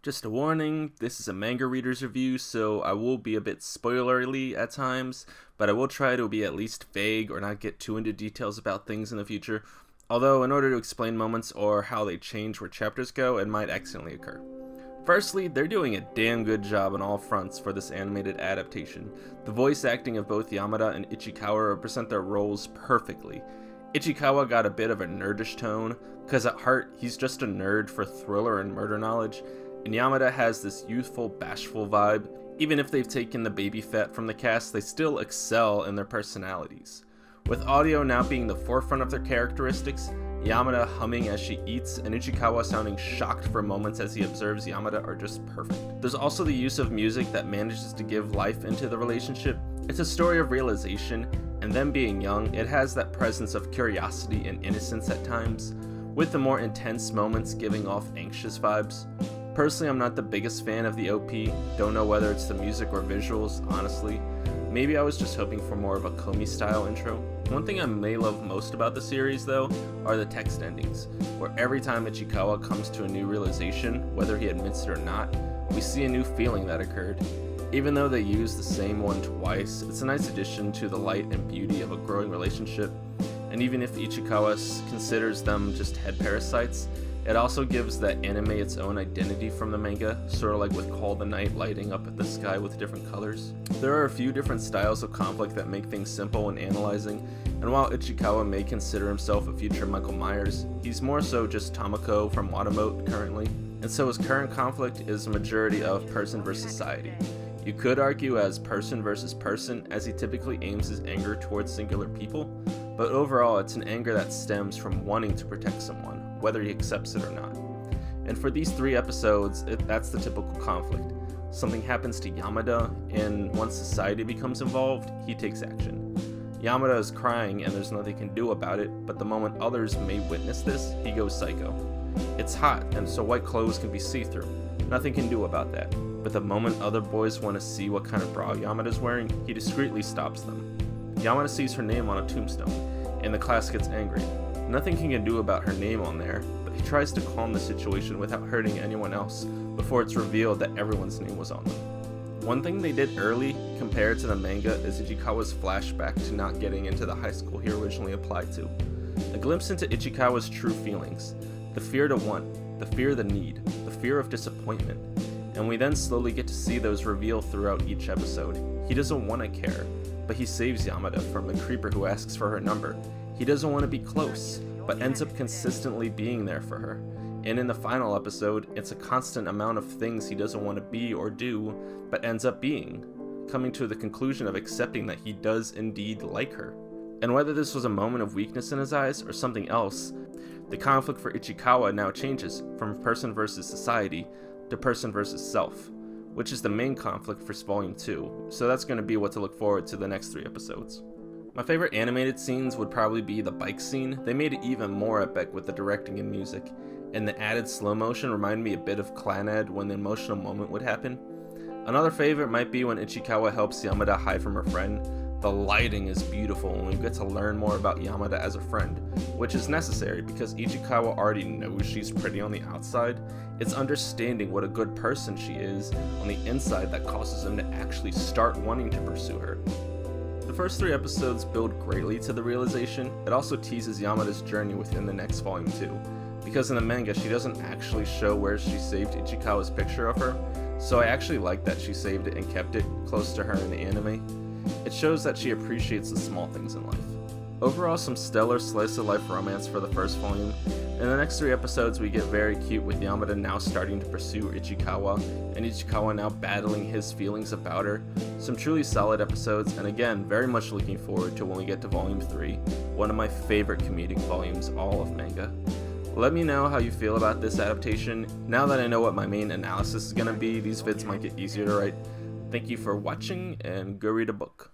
Just a warning, this is a manga reader's review, so I will be a bit spoilerly at times, but I will try to be at least vague or not get too into details about things in the future, although in order to explain moments or how they change where chapters go, it might accidentally occur. Firstly, they're doing a damn good job on all fronts for this animated adaptation. The voice acting of both Yamada and Ichikawa represent their roles perfectly. Ichikawa got a bit of a nerdish tone, because at heart, he's just a nerd for thriller and murder knowledge, and Yamada has this youthful, bashful vibe. Even if they've taken the baby fat from the cast, they still excel in their personalities. With audio now being the forefront of their characteristics, Yamada humming as she eats and Ichikawa sounding shocked for moments as he observes Yamada are just perfect. There's also the use of music that manages to give life into the relationship. It's a story of realization, and them being young, it has that presence of curiosity and innocence at times, with the more intense moments giving off anxious vibes. Personally, I'm not the biggest fan of the OP, don't know whether it's the music or visuals, honestly. Maybe I was just hoping for more of a Komi style intro. One thing I may love most about the series though, are the text endings, where every time Ichikawa comes to a new realization, whether he admits it or not, we see a new feeling that occurred. Even though they use the same one twice, it's a nice addition to the light and beauty of a growing relationship, and even if Ichikawa considers them just head parasites, it also gives that anime its own identity from the manga, sort of like with Call the Night lighting up at the sky with different colors. There are a few different styles of conflict that make things simple when analyzing, and while Ichikawa may consider himself a future Michael Myers, he's more so just Tomoko from Watamote currently, and so his current conflict is a majority of person versus society. You could argue as person versus person, as he typically aims his anger towards singular people, but overall it's an anger that stems from wanting to protect someone, whether he accepts it or not. And for these 3 episodes, that's the typical conflict. Something happens to Yamada, and once society becomes involved, he takes action. Yamada is crying and there's nothing he can do about it, but the moment others may witness this, he goes psycho. It's hot, and so white clothes can be see-through. Nothing can do about that. But the moment other boys want to see what kind of bra Yamada's wearing, he discreetly stops them. Yamada sees her name on a tombstone, and the class gets angry. Nothing he can do about her name on there, but he tries to calm the situation without hurting anyone else before it's revealed that everyone's name was on them. One thing they did early, compared to the manga, is Ichikawa's flashback to not getting into the high school he originally applied to. A glimpse into Ichikawa's true feelings, the fear to want, the fear of the need, the fear of disappointment, and we then slowly get to see those reveal throughout each episode. He doesn't want to care, but he saves Yamada from a creeper who asks for her number. He doesn't want to be close, but ends up consistently being there for her. And in the final episode, it's a constant amount of things he doesn't want to be or do, but ends up being, coming to the conclusion of accepting that he does indeed like her. And whether this was a moment of weakness in his eyes or something else, the conflict for Ichikawa now changes from person versus society to person versus self, which is the main conflict for Volume 2, so that's going to be what to look forward to the next 3 episodes. My favorite animated scenes would probably be the bike scene. They made it even more epic with the directing and music, and the added slow motion reminded me a bit of Clannad when the emotional moment would happen. Another favorite might be when Ichikawa helps Yamada hide from her friend. The lighting is beautiful and we get to learn more about Yamada as a friend, which is necessary because Ichikawa already knows she's pretty on the outside. It's understanding what a good person she is on the inside that causes him to actually start wanting to pursue her. The first 3 episodes build greatly to the realization. It also teases Yamada's journey within the next Volume 2, because in the manga she doesn't actually show where she saved Ichikawa's picture of her, so I actually like that she saved it and kept it close to her in the anime. It shows that she appreciates the small things in life. Overall, some stellar slice-of-life romance for the first volume. In the next 3 episodes, we get very cute with Yamada now starting to pursue Ichikawa, and Ichikawa now battling his feelings about her. Some truly solid episodes, and again, very much looking forward to when we get to Volume 3, one of my favorite comedic volumes all of manga. Let me know how you feel about this adaptation. Now that I know what my main analysis is going to be, these vids might get easier to write. Thank you for watching, and go read a book.